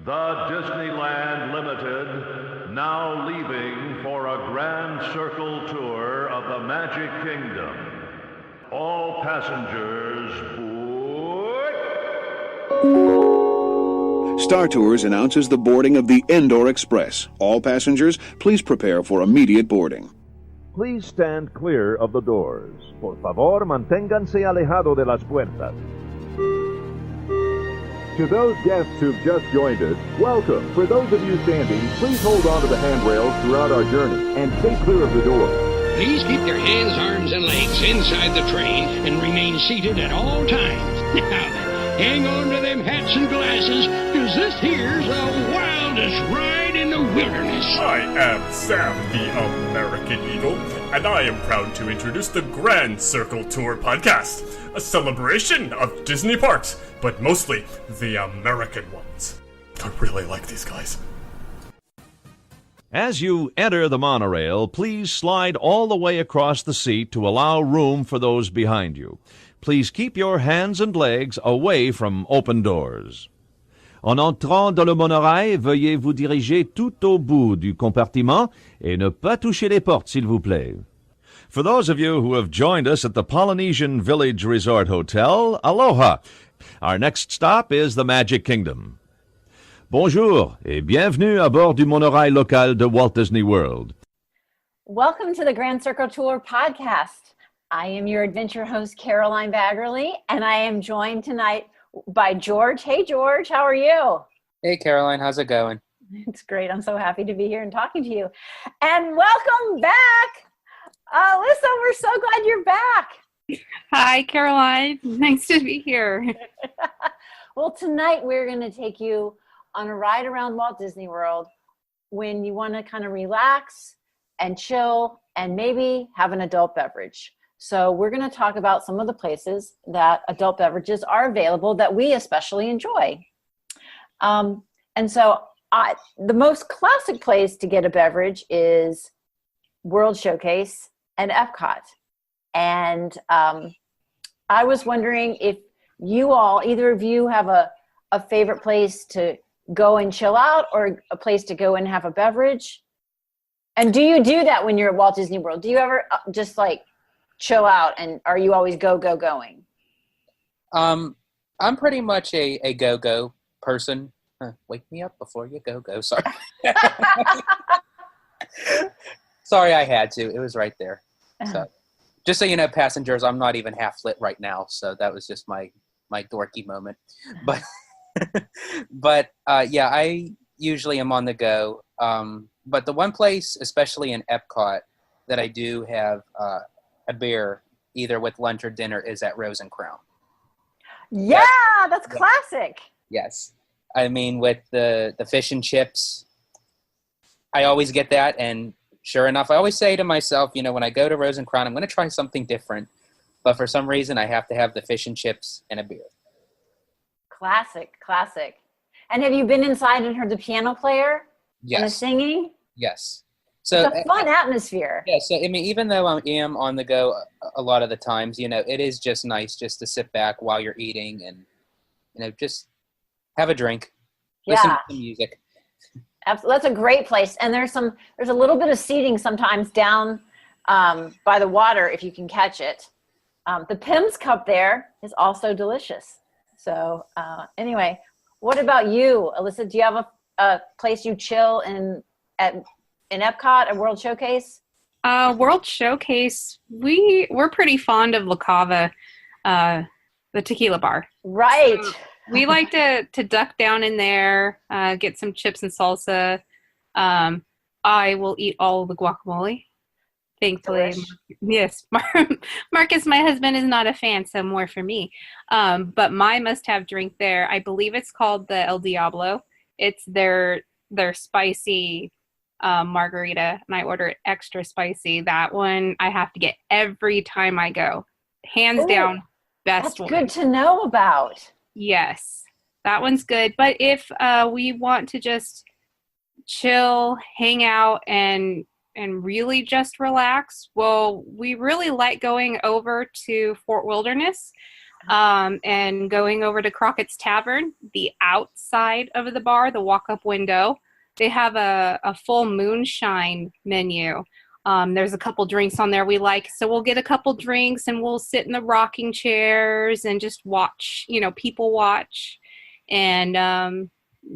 The Disneyland Limited, now leaving for a grand circle tour of the Magic Kingdom. All passengers board. Star Tours announces the boarding of the Endor Express. All passengers, please prepare for immediate boarding. Please stand clear of the doors. Por favor, manténganse alejado de las puertas. To those guests who've just joined us, welcome. For those of you standing, please hold on to the handrails throughout our journey and stay clear of the door. Please keep your hands, arms, and legs inside the train and remain seated at all times. Now then, hang on to them hats and glasses, because this here's the wildest ride in the wilderness. I am Sam, the American Eagle, and I am proud to introduce the Grand Circle Tour podcast, a celebration of Disney parks, but mostly the American ones. I really like these guys. As you enter the monorail, please slide all the way across the seat to allow room for those behind you. Please keep your hands and legs away from open doors. En entrant dans le monorail, veuillez vous diriger tout au bout du compartiment et ne pas toucher les portes, s'il vous plaît. For those of you who have joined us at the Polynesian Village Resort Hotel, aloha! Our next stop is the Magic Kingdom. Bonjour et bienvenue à bord du monorail local de Walt Disney World. Welcome to the Grand Circle Tour podcast. I am your adventure host, Caroline Baggerly, and I am joined tonight by George. Hey, George, how are you? Hey, Caroline, how's it going? It's great. I'm so happy to be here and talking to you. And welcome back, Alyssa. We're so glad you're back. Hi, Caroline. Nice to be here. Well, tonight we're going to take you on a ride around Walt Disney World when you want to kind of relax and chill and maybe have an adult beverage. So we're going to talk about some of the places that adult beverages are available that we especially enjoy. And so the most classic place to get a beverage is World Showcase and Epcot. And I was wondering if you all, either of you, have a favorite place to go and chill out or a place to go and have a beverage. And do you do that when you're at Walt Disney World? Do you ever just like chill out, and are you always going? I'm pretty much a go person. Wake me up before you go. Sorry. Sorry, I had to. It was right there. So, just so you know, passengers, I'm not even half lit right now, so that was just my dorky moment. But yeah, I usually am on the go. But the one place, especially in Epcot, that I do have a beer either with lunch or dinner is at Rose and Crown. Yeah, that's classic. Yes. I mean, with the fish and chips, I always get that. And sure enough, I always say to myself, you know, when I go to Rose and Crown, I'm going to try something different. But for some reason, I have to have the fish and chips and a beer. Classic. And have you been inside and heard the piano player? Yes. And the singing? Yes. So it's a fun atmosphere. Yeah, so I mean, even though I am on the go a lot of the times, you know, it is just nice just to sit back while you're eating and, you know, just have a drink, listen to some music. Absolutely. That's a great place. And there's a little bit of seating sometimes down by the water if you can catch it. The Pim's Cup there is also delicious. So anyway, what about you, Alyssa? Do you have a place you chill in Epcot, a World Showcase? World Showcase, we're pretty fond of La Cava, the tequila bar. Right. So we like to duck down in there, get some chips and salsa. I will eat all the guacamole. Thankfully, yes. Marcus, my husband, is not a fan, so more for me. But my must-have drink there, I believe it's called the El Diablo. It's their spicy margarita, and I order it extra spicy. That one I have to get every time I go. Hands down, best one. That's good to know about. Yes, that one's good. But if we want to just chill, hang out, and really just relax, well, we really like going over to Fort Wilderness. and going over to Crockett's Tavern, the outside of the bar, the walk-up window, they have a full moonshine menu. There's a couple drinks on there we like, so we'll get a couple drinks and we'll sit in the rocking chairs and just watch, people watch. And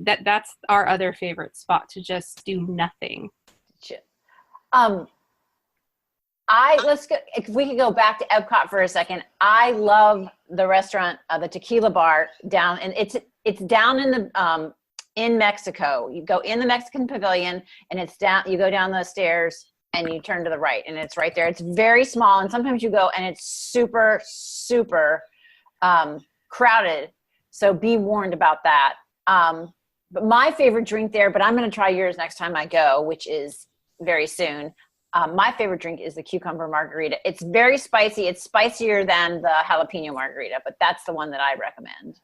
that's our other favorite spot, to just do nothing. Let's go. If we could go back to Epcot for a second, I love the restaurant, the Tequila Bar down, and it's down in the in Mexico. You go in the Mexican Pavilion, and it's down. You go down those stairs, and you turn to the right, and it's right there. It's very small, and sometimes you go, and it's super, super crowded. So be warned about that. But my favorite drink there, but I'm going to try yours next time I go, which is very soon. My favorite drink is the cucumber margarita. It's very spicy. It's spicier than the jalapeno margarita, but that's the one that I recommend.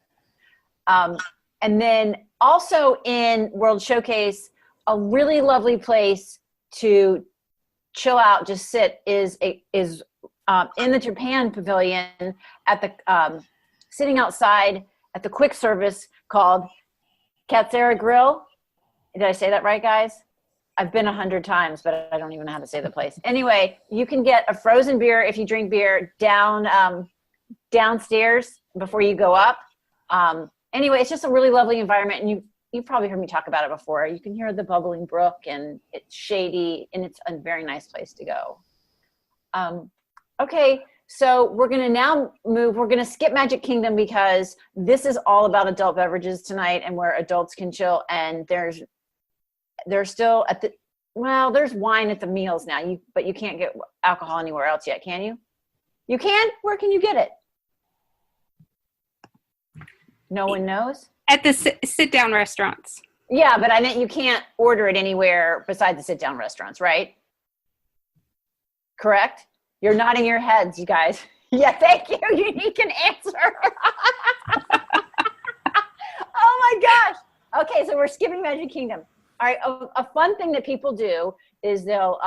And then also in World Showcase, a really lovely place to chill out, just sit, is in the Japan Pavilion at the sitting outside at the quick service called Katsura Grill. Did I say that right, guys? I've been 100 times, but I don't even know how to say the place. Anyway, you can get a frozen beer if you drink beer downstairs before you go up. Anyway, it's just a really lovely environment, and you've probably heard me talk about it before. You can hear the bubbling brook, and it's shady, and it's a very nice place to go. Okay, so we're going to now move. We're going to skip Magic Kingdom because this is all about adult beverages tonight, and where adults can chill. And there's still there's wine at the meals now. But you can't get alcohol anywhere else yet, can you? You can? Where can you get it? No one knows? At the sit-down restaurants. Yeah, but I meant you can't order it anywhere besides the sit-down restaurants, right? Correct? You're nodding your heads, you guys. Yeah, thank you. You can answer. Oh my gosh. Okay, so we're skipping Magic Kingdom. All right, a fun thing that people do is they'll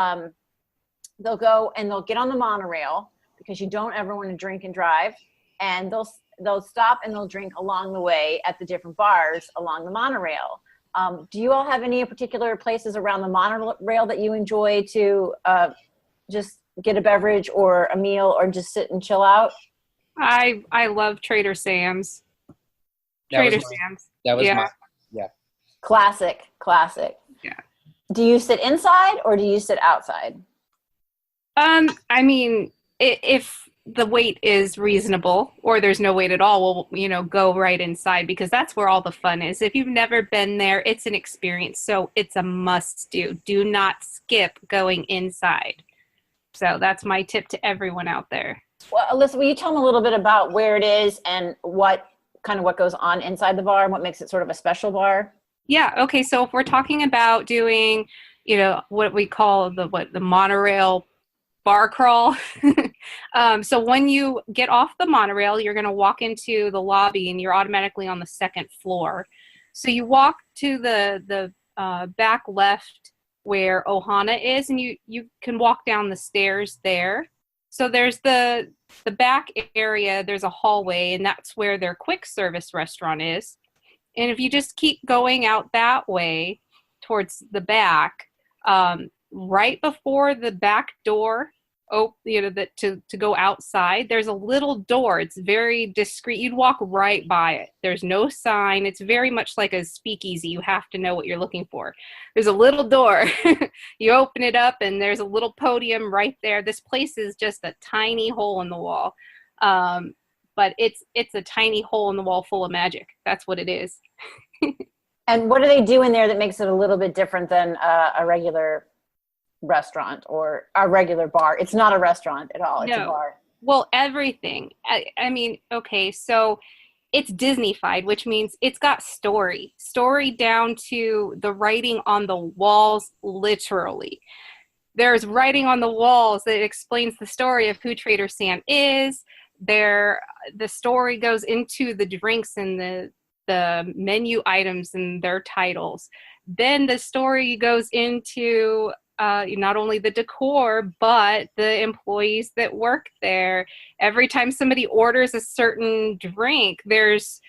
go and they'll get on the monorail, because you don't ever want to drink and drive, and they'll stop and they'll drink along the way at the different bars along the monorail. Do you all have any particular places around the monorail that you enjoy to just get a beverage or a meal or just sit and chill out? I love Trader Sam's. Sam's. That was yeah. Yeah. Classic. Yeah. Do you sit inside or do you sit outside? I mean, if the wait is reasonable or there's no wait at all, we'll, go right inside, because that's where all the fun is. If you've never been there, it's an experience. So it's a must do. Do not skip going inside. So that's my tip to everyone out there. Well, Alyssa, will you tell them a little bit about where it is and what goes on inside the bar and what makes it sort of a special bar? Yeah. Okay. So if we're talking about doing, what we call the monorail bar crawl. So when you get off the monorail, you're going to walk into the lobby and you're automatically on the second floor. So you walk to the back left where Ohana is, and you can walk down the stairs there. So there's the back area, there's a hallway, and that's where their quick service restaurant is. And if you just keep going out that way towards the back, right before the back door, to go outside, there's a little door. It's very discreet. You'd walk right by it. There's no sign. It's very much like a speakeasy. You have to know what you're looking for. There's a little door. You open it up, and there's a little podium right there. This place is just a tiny hole in the wall. But it's a tiny hole in the wall full of magic. That's what it is. And what do they do in there that makes it a little bit different than a regular restaurant or a regular bar? It's not a restaurant at all. It's a bar. Well, everything. I mean, okay, so it's Disney-fied, which means it's got story down to the writing on the walls, literally. There's writing on the walls that explains the story of who Trader Sam is. The story goes into the drinks and the menu items and their titles. Then the story goes into not only the decor, but the employees that work there. Every time somebody orders a certain drink, there's,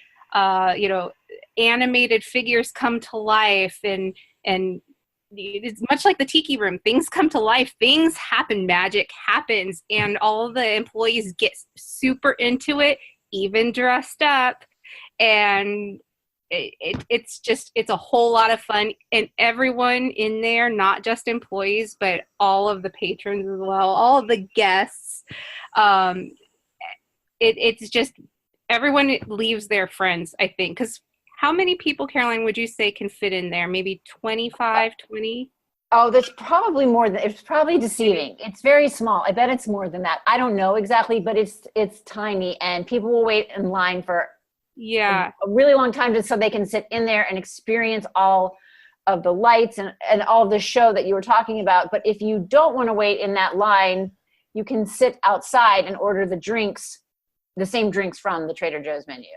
animated figures come to life, and it's much like the tiki room. Things come to life, things happen, magic happens, and all the employees get super into it, even dressed up. And it's a whole lot of fun, and everyone in there, not just employees, but all of the patrons as well, all of the guests. It's just everyone leaves their friends, I think, because how many people, Caroline, would you say can fit in there? Maybe 25, 20? Oh, there's probably more than, it's probably deceiving. It's very small. I bet it's more than that. I don't know exactly, but it's tiny, and people will wait in line for a really long time just so they can sit in there and experience all of the lights and all of the show that you were talking about. But if you don't want to wait in that line, you can sit outside and order the drinks, the same drinks from the Trader Joe's menu.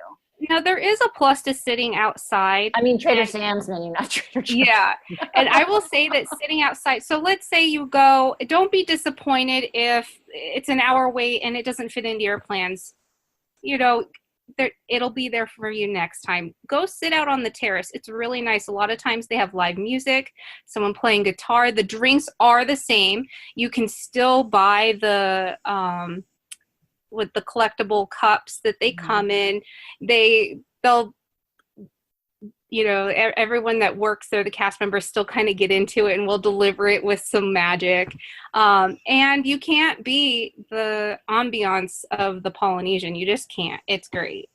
Now, there is a plus to sitting outside. I mean, Trader Sam's menu, not Trader Joe's. Yeah. And I will say that sitting outside, so let's say you go, don't be disappointed if it's an hour wait and it doesn't fit into your plans. It'll be there for you next time. Go sit out on the terrace. It's really nice. A lot of times they have live music, someone playing guitar. The drinks are the same. You can still buy the with the collectible cups that they come in. They'll everyone that works there, the cast members, still kind of get into it, and we'll deliver it with some magic. And you can't beat the ambiance of the Polynesian. You just can't. It's great.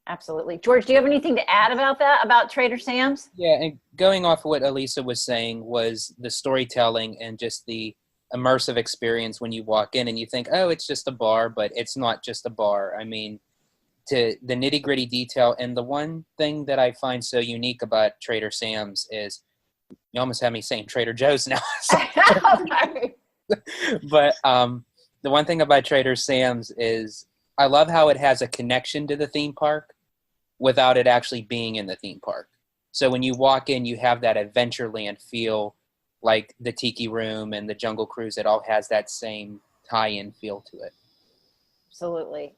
Absolutely. George, do you have anything to add about that, about Trader Sam's? Yeah, and going off what Alyssa was saying was the storytelling and just the immersive experience when you walk in and you think, oh, it's just a bar, but it's not just a bar. I mean, to the nitty-gritty detail. And the one thing that I find so unique about Trader Sam's is, you almost have me saying Trader Joe's now. But the one thing about Trader Sam's is I love how it has a connection to the theme park without it actually being in the theme park. So when you walk in, you have that Adventureland feel, like the Tiki Room and the Jungle Cruise. It all has that same tie-in feel to it. Absolutely.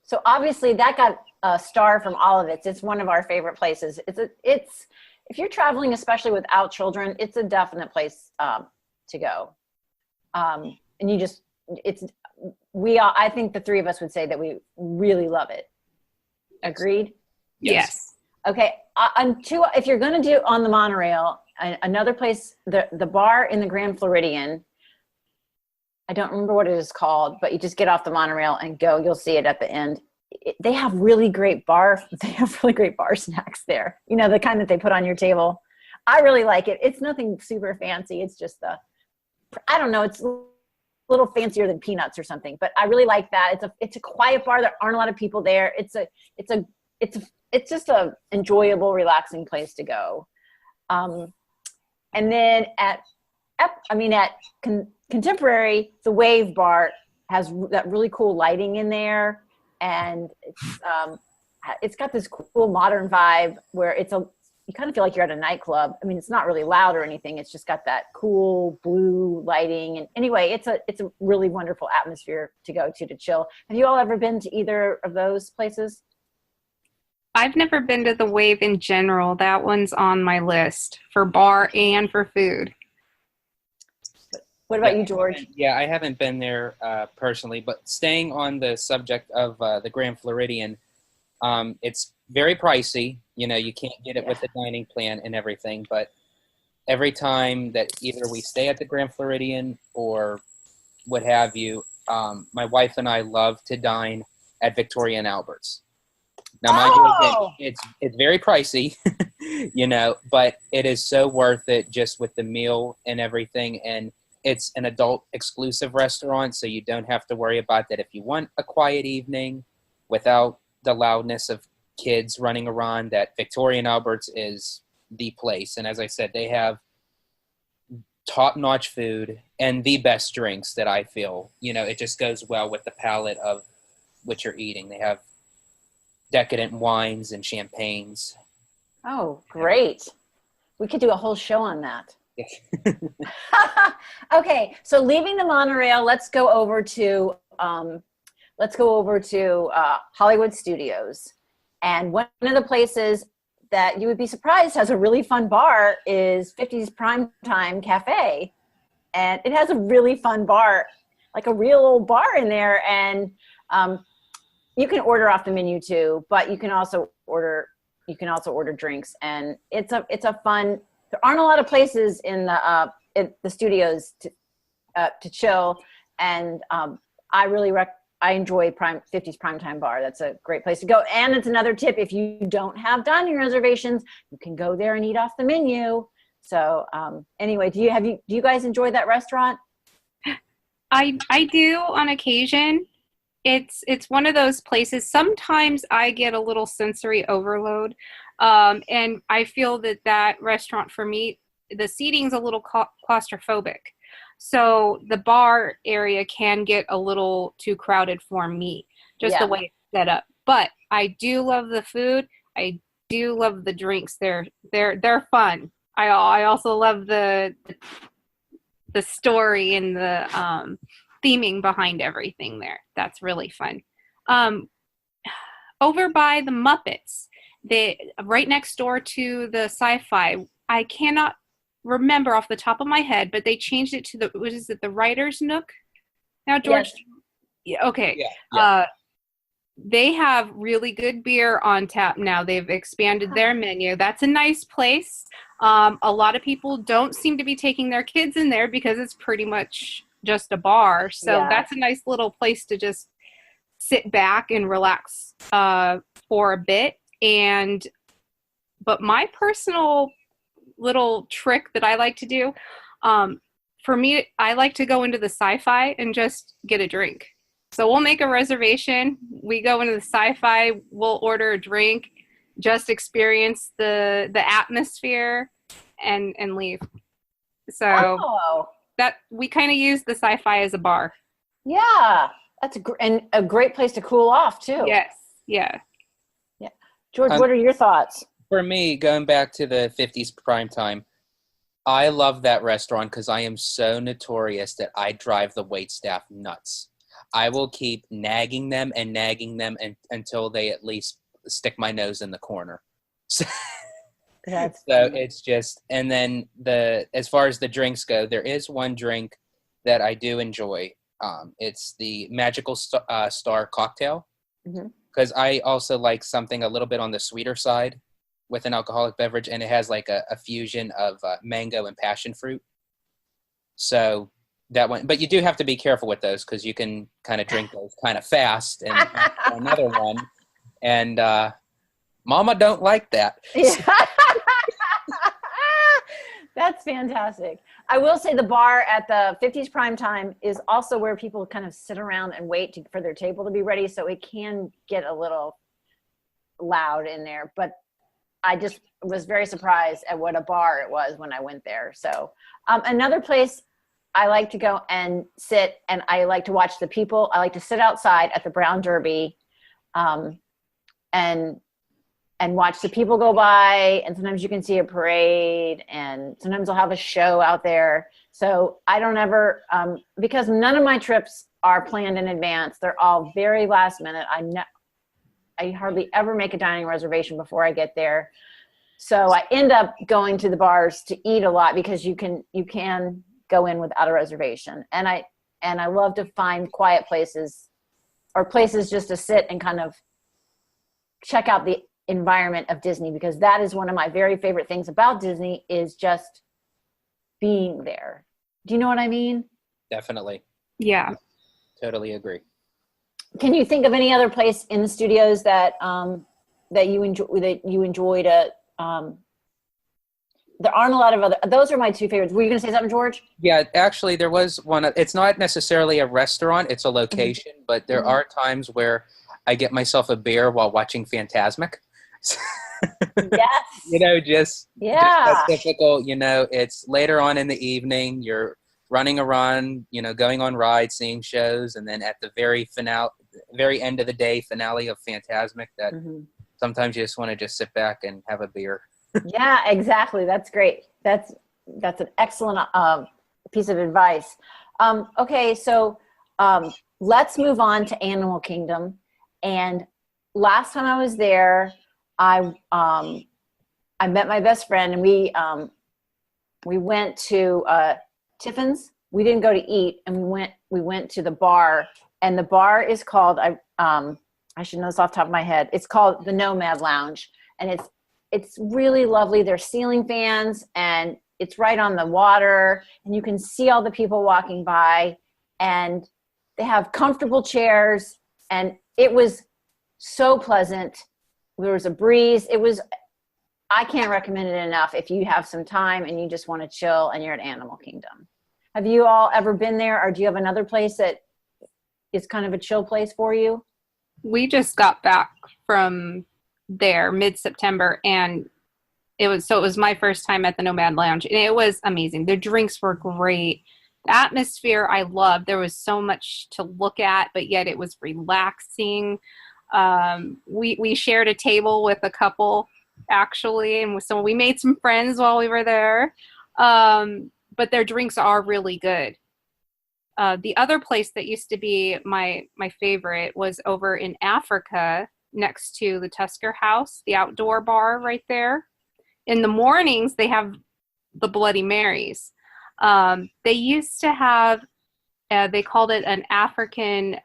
So obviously that got a star from all of it. It's one of our favorite places. It's if you're traveling, especially without children, it's a definite place to go. And I think the three of us would say that we really love it. Agreed? Yes. Okay. If you're going to do on the monorail, another place, the bar in the Grand Floridian, I don't remember what it is called, but you just get off the monorail and go. You'll see it at the end. They have really great bar snacks there. The kind that they put on your table. I really like it. It's nothing super fancy. It's just I don't know. It's a little fancier than peanuts or something, but I really like that. It's a quiet bar. There aren't a lot of people there. It's just a enjoyable, relaxing place to go. And then at Contemporary, the Wave Bar has that really cool lighting in there, and it's got this cool modern vibe where you kind of feel like you're at a nightclub. I mean, it's not really loud or anything. It's just got that cool blue lighting. And anyway, it's a really wonderful atmosphere to go to chill. Have you all ever been to either of those places? I've never been to the Wave in general. That one's on my list for bar and for food. What about you, George? Yeah, I haven't been there personally, but staying on the subject of the Grand Floridian, it's very pricey. You can't get it with the dining plan and everything, but every time that either we stay at the Grand Floridian or what have you, my wife and I love to dine at Victoria and Albert's. Now, mind you, it's very pricey, but it is so worth it just with the meal and everything. And it's an adult exclusive restaurant, so you don't have to worry about that. If you want a quiet evening without the loudness of kids running around, that Victoria and Albert's is the place. And as I said, they have top-notch food and the best drinks that I feel. It just goes well with the palate of what you're eating. They have decadent wines and champagnes. Oh, great. We could do a whole show on that. Okay, so leaving the monorail, let's go over to Hollywood Studios. And one of the places that you would be surprised has a really fun bar is 50's Primetime Cafe. And it has a really fun bar, like a real old bar in there. And you can order off the menu too, but you can also order drinks. And it's a fun. There aren't a lot of places in the studios to chill, and I enjoy 50's Primetime Bar. That's a great place to go. And it's another tip: if you don't have dining reservations, you can go there and eat off the menu. So anyway, do you guys enjoy that restaurant? I do on occasion. It's one of those places. Sometimes I get a little sensory overload, and I feel that restaurant for me, the seating's a little claustrophobic. So the bar area can get a little too crowded for me, just the way it's set up. But I do love the food. I do love the drinks. They're fun. I also love the story and the theming behind everything there. That's really fun. Over by the Muppets, right next door to the Sci-Fi, I cannot remember off the top of my head, but they changed it to the Writer's Nook now, George? Yes. Yeah, okay. Yeah. They have really good beer on tap now. They've expanded their menu. That's a nice place. A lot of people don't seem to be taking their kids in there because it's pretty much just a bar. So that's a nice little place to just sit back and relax for a bit. But my personal little trick that I like to do, for me, I like to go into the Sci-Fi and just get a drink. So we'll make a reservation. We go into the Sci-Fi. We'll order a drink, just experience the atmosphere, and leave. So that we kind of use the Sci-Fi as a bar. Yeah, that's a great place to cool off too. Yes. Yeah. George, what are your thoughts? For me, going back to the 50's Primetime, I love that restaurant because I am so notorious that I drive the waitstaff nuts. I will keep nagging them until they at least stick my nose in the corner. So it's just, and then as far as the drinks go, there is one drink that I do enjoy. It's the Magical Star cocktail, because I also like something a little bit on the sweeter side with an alcoholic beverage, and it has like a fusion of mango and passion fruit. So that one, but you do have to be careful with those because you can kind of drink those kind of fast. And another one, and Mama don't like that. That's fantastic. I will say the bar at the 50's Primetime is also where people kind of sit around and wait for their table to be ready, so it can get a little loud in there. But I just was very surprised at what a bar it was when I went there. So another place I like to go and sit, and I like to watch the people. I like to sit outside at the Brown Derby and watch the people go by. And sometimes you can see a parade, and sometimes I'll have a show out there. So I don't ever, because none of my trips are planned in advance. They're all very last minute. I hardly ever make a dining reservation before I get there. So I end up going to the bars to eat a lot because you can go in without a reservation. And I love to find quiet places or places just to sit and kind of check out the environment of Disney, because that is one of my very favorite things about Disney is just being there. Do you know what I mean? Definitely. Yeah. Totally agree. Can you think of any other place in the studios that you enjoyed? There aren't a lot of other. Those are my two favorites. Were you going to say something, George? Yeah, actually, there was one. It's not necessarily a restaurant; it's a location. But there are times where I get myself a beer while watching Fantasmic. Yes. Just that typical. It's later on in the evening. You're running around, going on rides, seeing shows, and then at the very end of the day, finale of Fantasmic, that sometimes you just want to just sit back and have a beer. Yeah, exactly. That's great. That's that's an excellent piece of advice. Okay, so let's move on to Animal Kingdom. And last time I was there, I met my best friend, and we went to Tiffin's. We didn't go to eat, and we went to the bar, and the bar is called I should know this off the top of my head. It's called the Nomad Lounge, and it's really lovely. There's ceiling fans, and it's right on the water, and you can see all the people walking by, and they have comfortable chairs, and it was so pleasant. There was a breeze. I can't recommend it enough if you have some time and you just want to chill and you're at Animal Kingdom. Have you all ever been there, or do you have another place that is kind of a chill place for you? We just got back from there mid-September, and it was my first time at the Nomad Lounge, and it was amazing. The drinks were great. The atmosphere I loved. There was so much to look at, but yet it was relaxing. We shared a table with a couple, actually, and so we made some friends while we were there. But their drinks are really good. The other place that used to be my favorite was over in Africa, next to the Tusker House, the outdoor bar right there. In the mornings, they have the Bloody Marys. They used to have, they called it an African,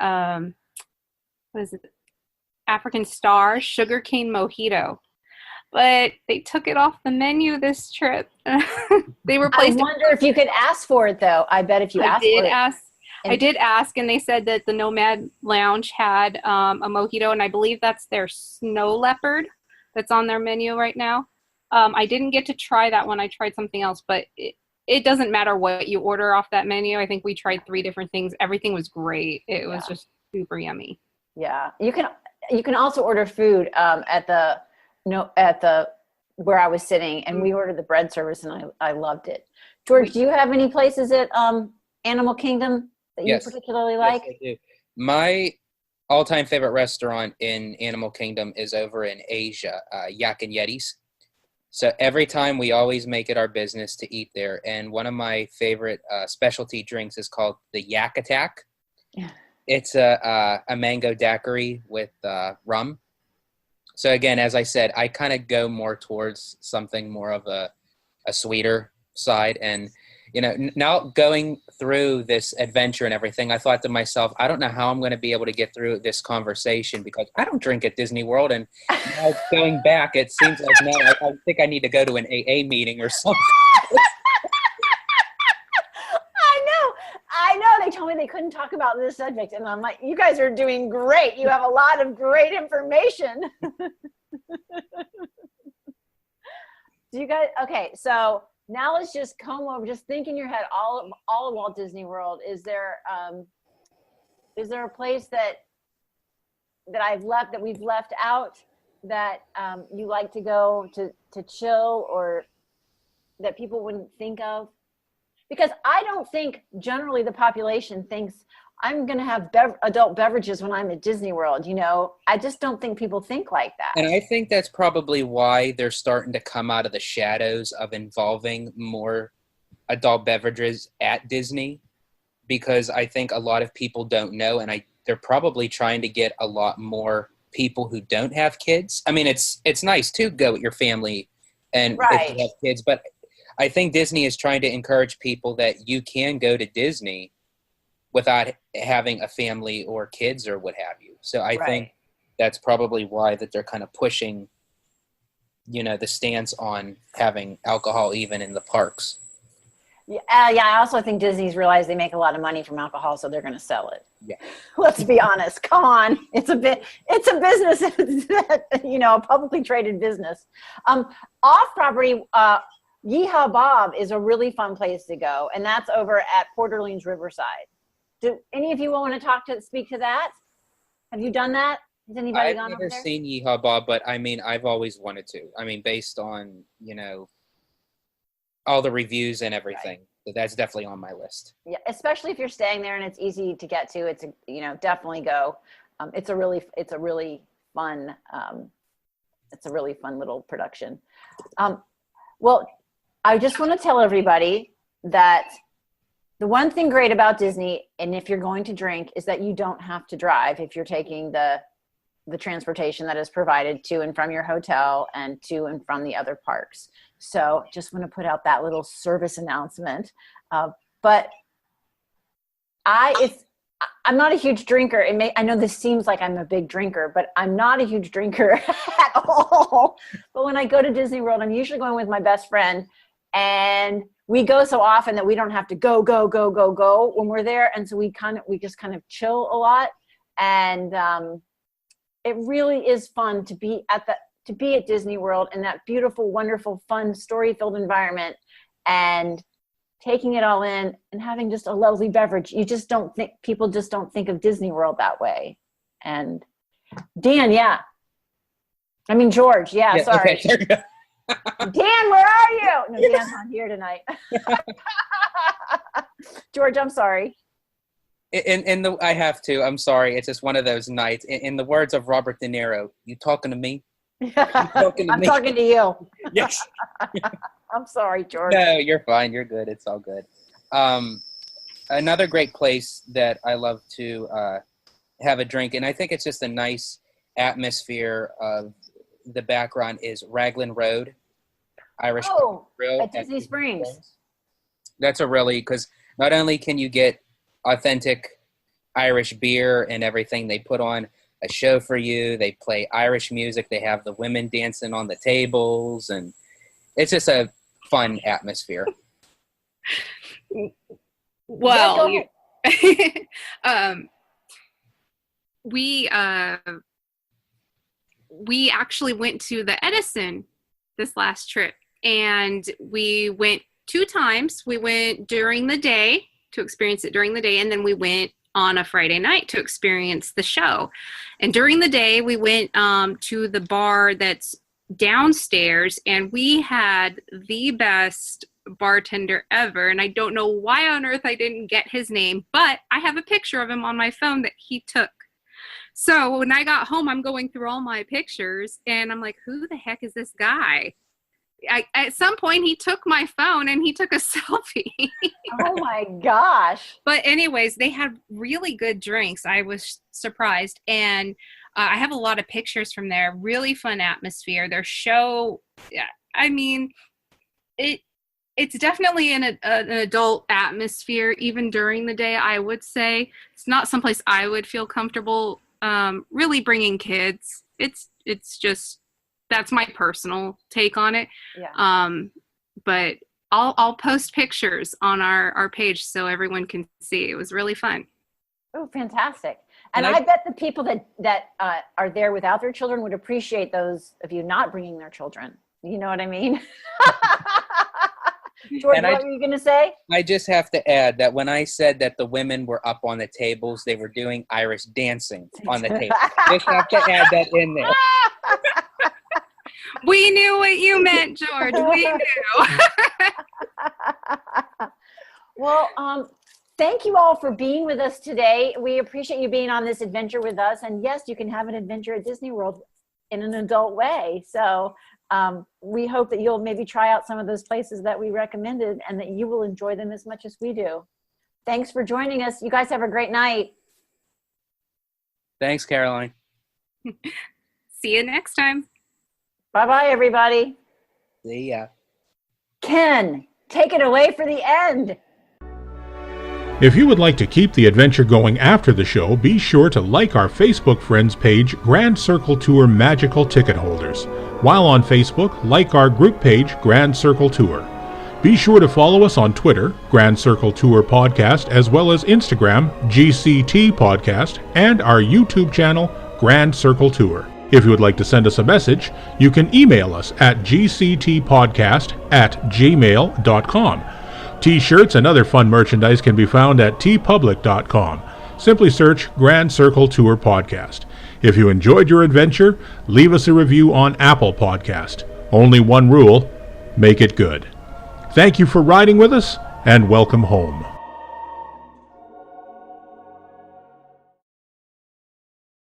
African Star sugarcane mojito. But they took it off the menu this trip. They replaced I wonder if you could ask for it, though. I bet if you asked for it. I did ask, and they said that the Nomad Lounge had a mojito, and I believe that's their snow leopard that's on their menu right now. I didn't get to try that one. I tried something else, but it doesn't matter what you order off that menu. I think we tried 3 different things. Everything was great. It was just super yummy. Yeah, you can also order food at the where I was sitting, and we ordered the bread service, and I loved it. George, do you have any places at Animal Kingdom that you particularly like? Yes, I do. My all-time favorite restaurant in Animal Kingdom is over in Asia, Yak and Yeti's. So every time we always make it our business to eat there. And one of my favorite specialty drinks is called the Yak Attack. Yeah. It's a mango daiquiri with rum. So again, as I said, I kind of go more towards something more of a sweeter side. And, you know, now going through this adventure and everything, I thought to myself, I don't know how I'm going to be able to get through this conversation because I don't drink at Disney World. And now going back, it seems like now I think I need to go to an AA meeting or something. I know. They told me they couldn't talk about this subject. And I'm like, you guys are doing great. You have a lot of great information. Do you guys, okay, so now let's just come over, just think in your head, all of Walt Disney World. Is there a place that we've left out that you like to go to chill, or that people wouldn't think of? Because I don't think generally the population thinks I'm going to have adult beverages when I'm at Disney World. You know, I just don't think people think like that. And I think that's probably why they're starting to come out of the shadows of involving more adult beverages at Disney, because I think a lot of people don't know, and they're probably trying to get a lot more people who don't have kids. I mean, it's nice to go with your family and if you have kids, but I think Disney is trying to encourage people that you can go to Disney without having a family or kids or what have you. So I think that's probably why that they're kind of pushing, you know, the stance on having alcohol even in the parks. Yeah, I also think Disney's realized they make a lot of money from alcohol, so they're going to sell it. Yeah. Let's be honest. Come on. It's a business, you know, a publicly traded business. Off property, Yeehaw Bob is a really fun place to go, and that's over at Port Orleans Riverside. Do any of you want to speak to that? Have you done that? Has anybody gone over there? I've never seen Yeehaw Bob, but I mean, I've always wanted to. I mean, based on, you know, all the reviews and everything. So that's definitely on my list. Yeah, especially if you're staying there and it's easy to get to. It's definitely go. It's a really fun little production. Well, I just want to tell everybody that the one thing great about Disney, and if you're going to drink, is that you don't have to drive if you're taking the transportation that is provided to and from your hotel and to and from the other parks. So just want to put out that little service announcement. But I'm not a huge drinker. I know this seems like I'm a big drinker, but I'm not a huge drinker at all. But when I go to Disney World, I'm usually going with my best friend, and we go so often that we don't have to go when we're there. And so we just kind of chill a lot. And it really is fun to be at Disney World in that beautiful, wonderful, fun, story-filled environment, and taking it all in and having just a lovely beverage. People just don't think of Disney World that way. And Dan, George, sorry. Okay. Dan, where are you? No, Dan's not here tonight. George, I'm sorry. I have to. I'm sorry. It's just one of those nights. In the words of Robert De Niro, you talking to me? Talking to you. Yes. I'm sorry, George. No, you're fine. You're good. It's all good. Another great place that I love to have a drink, and I think it's just a nice atmosphere of the background, is Raglan Road, Irish Grill at Disney Springs. That's because not only can you get authentic Irish beer and everything, they put on a show for you. They play Irish music. They have the women dancing on the tables, and it's just a fun atmosphere. Well, we actually went to the Edison this last trip, and we went 2 times. We went during the day to experience it during the day, and then we went on a Friday night to experience the show. And during the day, we went to the bar that's downstairs, and we had the best bartender ever. And I don't know why on earth I didn't get his name, but I have a picture of him on my phone that he took. So when I got home, I'm going through all my pictures, and I'm like, who the heck is this guy? At some point, he took my phone and he took a selfie. Oh my gosh. But anyways, they had really good drinks. I was surprised. And I have a lot of pictures from there. Really fun atmosphere. Their show, it's definitely an adult atmosphere, even during the day, I would say. It's not someplace I would feel comfortable really bringing kids. It's just, that's my personal take on it. Yeah. But I'll post pictures on our page so everyone can see. It was really fun. Oh, fantastic. And I bet the people that are there without their children would appreciate those of you not bringing their children. You know what I mean? George, what were you going to say? I just have to add that when I said that the women were up on the tables, they were doing Irish dancing on the table. Just have to add that in there. We knew what you meant, George. We knew. Well, thank you all for being with us today. We appreciate you being on this adventure with us. And yes, you can have an adventure at Disney World in an adult way. So we hope that you'll maybe try out some of those places that we recommended and that you will enjoy them as much as we do. Thanks for joining us. You guys have a great night. Thanks, Caroline. See you next time. Bye-bye, everybody. See ya. Ken, take it away for the end. If you would like to keep the adventure going after the show, be sure to like our Facebook friends page, Grand Circle Tour Magical Ticket Holders. While on Facebook, like our group page, Grand Circle Tour. Be sure to follow us on Twitter, Grand Circle Tour Podcast, as well as Instagram, GCT Podcast, and our YouTube channel, Grand Circle Tour. If you would like to send us a message, you can email us at gctpodcast@gmail.com. T-shirts and other fun merchandise can be found at tpublic.com. Simply search Grand Circle Tour Podcast. If you enjoyed your adventure, leave us a review on Apple Podcast. Only one rule, make it good. Thank you for riding with us, and welcome home.